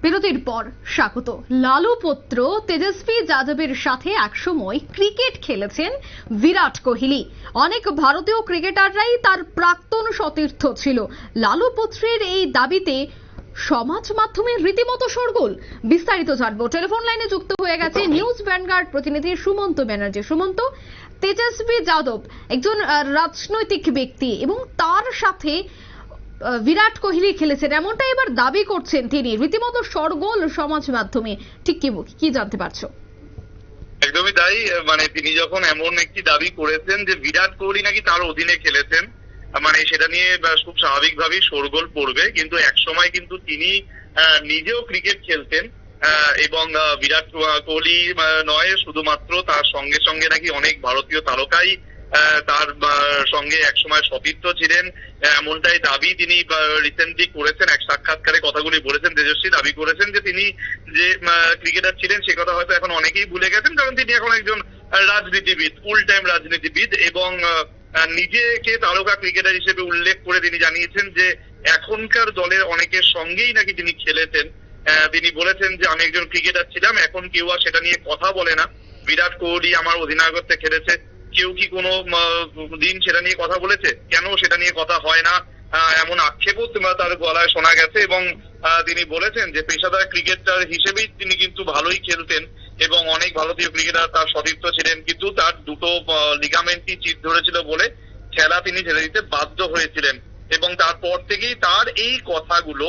বিরতির পর স্বাগত। লালু পুত্র তেজস্বী যাদবের সাথে একসময় ক্রিকেট খেলেছেন বিরাট কোহলি। অনেক ভারতীয় ক্রিকেটাররাই তার প্রাক্তন সতীর্থ ছিল। লালু পুত্রের এই দাবিতে সমাজ মাধ্যমে রীতিমতো শোরগোল। বিস্তারিত জানবো, টেলিফোন লাইনে যুক্ত হয়ে গেছে নিউজ ভ্যানগার্ড প্রতিনিধি সুমন্ত ব্যানার্জি। সুমন্ত, তেজস্বী যাদব একজন রাজনৈতিক ব্যক্তি এবং তার সাথে বিরাট কোহলি খেলেছেন এমনটাই এবার দাবি করছেন তিনি। রীতিমতো শোরগোল সমাজ মাধ্যমে, ঠিক কি জানতে পারছো? একদমই তাই। মানে তিনি যখন এমন একটি দাবি করেছেন যে বিরাট কোহলি নাকি তার অধীনে খেলেছেন, মানে সেটা নিয়ে খুব স্বাভাবিকভাবেই শোরগোল পড়বে। কিন্তু এক সময় কিন্তু তিনি নিজেও ক্রিকেট খেলতেন এবং বিরাট কোহলি নয়, শুধুমাত্র তার সঙ্গে সঙ্গে নাকি অনেক ভারতীয় তারকাই তার সঙ্গে একসময় সতীর্থ ছিলেন। এমনটাই দাবি তিনি রিসেন্টলি করেছেন। এক সাক্ষাৎকারে কথাগুলি বলেছেন। তেজস্বী দাবি করেছেন যে তিনি যে ক্রিকেটার ছিলেন সে কথা হয়তো এখন অনেকেই ভুলে গেছেন, কারণ তিনি এখন একজন রাজনীতিবিদ, ফুল টাইম রাজনীতিবিদ। এবং নিজেকে তারকা ক্রিকেটার হিসেবে উল্লেখ করে তিনি জানিয়েছেন যে এখনকার দলের অনেকের সঙ্গেই নাকি তিনি খেলেছেন। তিনি বলেছেন যে আমি একজন ক্রিকেটার ছিলাম, এখন কেউ আর সেটা নিয়ে কথা বলে না। বিরাট কোহলি আমার অধিনায়কত্বে খেলেছে, কেউ কি কোনো দিন সেটা নিয়ে কথা বলেছে? কেন সেটা নিয়ে কথা হয় না, এমন আক্ষেপও তার গলায় শোনা গেছে। এবং তিনি বলেছেন যে পেশাদার ক্রিকেটার হিসেবেই তিনি কিন্তু ভালোই খেলতেন এবং অনেক ভারতীয় ক্রিকেটার তার সতীর্থ ছিলেন, কিন্তু তার দুটো লিগামেন্টই চির ধরেছিল বলে খেলা তিনি ছেড়ে দিতে বাধ্য হয়েছিলেন। এবং তারপর থেকেই তার এই কথাগুলো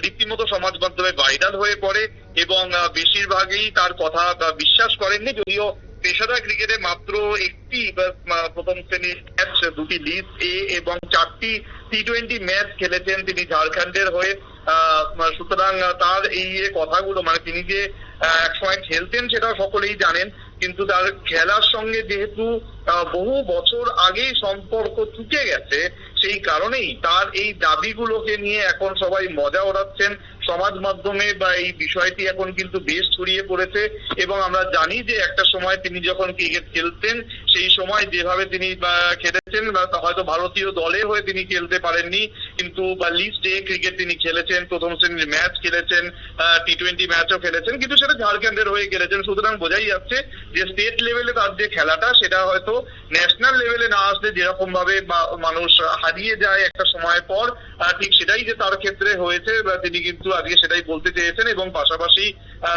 রীতিমতো সমাজ মাধ্যমে ভাইরাল হয়ে পড়ে এবং বেশিরভাগই তার কথা বিশ্বাস করেননি। যদিও পেশাদার ক্রিকেটে মাত্র একটি প্রথম শ্রেণীর ম্যাচ, দুটি লিগ এ এবং 4টি টি-20 ম্যাচ খেলেছেন তিনি ঝাড়খণ্ডের হয়ে। সুতরাং তার এই কথাগুলো, মানে তিনি যে একসময় খেলতেন সেটা সকলেই জানেন, কিন্তু তার খেলার সঙ্গে যেহেতু বহু বছর আগেই সম্পর্ক চুকে গেছে, সেই কারণেই তার এই দাবিগুলোকে নিয়ে এখন সবাই মজা ওড়াচ্ছেন সমাজ মাধ্যমে। বা এই বিষয়টি এখন কিন্তু বেশ ছড়িয়ে পড়েছে। এবং আমরা জানি যে একটা সময় তিনি যখন ক্রিকেট খেলতেন সেই সময় যেভাবে তিনি খেলেছেন, হয়তো ভারতীয় দলে হয়ে তিনি খেলতে পারেননি, কিন্তু লিস্ট এ ক্রিকেট তিনি খেলেছেন, প্রথম শ্রেণীর ম্যাচ খেলেছেন, টি-20 ম্যাচও খেলেছেন, কিন্তু সেটা ঝাড়খণ্ডের হয়ে খেলেছেন। সুতরাং বোঝাই যাচ্ছে যে স্টেট লেভেলে তার যে খেলাটা সেটা হয়তো ন্যাশনাল লেভেলে না আসলে যেরকম ভাবে মানুষ হারিয়ে যায় একটা সময় পর, ঠিক সেটাই যে তার ক্ষেত্রে হয়েছে। তিনি কিন্তু আজকে সেটাই বলতে চেয়েছেন। এবং পাশাপাশি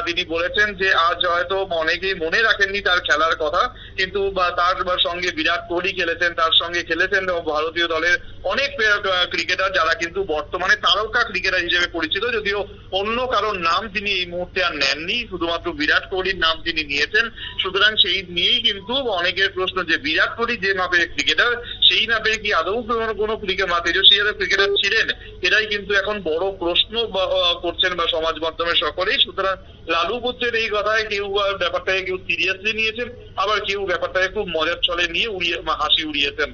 তিনি বলেছেন যে আজ হয়তো অনেকেই মনে রাখেননি তার খেলার কথা, কিন্তু তার সঙ্গে বিরাট কোহলি খেলেছেন, তার সঙ্গে খেলেছেন ভারতীয় দলের অনেক ক্রিকেটার যারা কিন্তু বর্তমানে তারকা ক্রিকেটার হিসেবে পরিচিত। যদিও অন্য কারোর নাম তিনি এই মুহূর্তে আর নেননি, শুধুমাত্র বিরাট কোহলির নাম তিনি নিয়েছেন। সুতরাং সেই নিয়েই কিন্তু অনেকের প্রশ্ন যে বিরাট কোহলি যে মাপের ক্রিকেটার, সেই মাপের কি আদৌ কোনো তেজস্বী যাদব ক্রিকেটার ছিলেন? এটাই কিন্তু এখন বড় প্রশ্ন করছেন বা সমাজ মাধ্যমে সকলেই। সুতরাং লালু পুত্রের এই কথায় কেউ ব্যাপারটাকে কেউ সিরিয়াসলি নিয়েছেন, আবার কেউ ব্যাপারটাকে খুব মজার ছলে নিয়ে হাসি উড়িয়েছেন।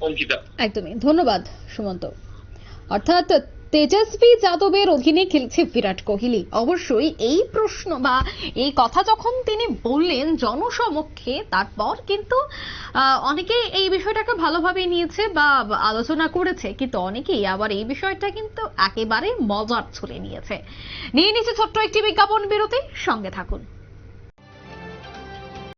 অঙ্কিতা, একদমই ধন্যবাদ সুমন্ত। অর্থাৎ তেজস্বী যাদবের অধীনে খেলছে বিরাট কোহলি। অবশ্যই এই প্রশ্ন বা এই কথা যখন তিনি বললেন জনসমক্ষে, তারপর কিন্তু অনেকে এই বিষয়টাকে ভালোভাবে নিয়েছে বা আলোচনা করেছে, কিন্তু অনেকেই আবার এই বিষয়টা কিন্তু একেবারে মজার ছলে নিয়ে নিয়েছে ছোট্ট একটি বিজ্ঞাপন বিরতি। সঙ্গে থাকুন।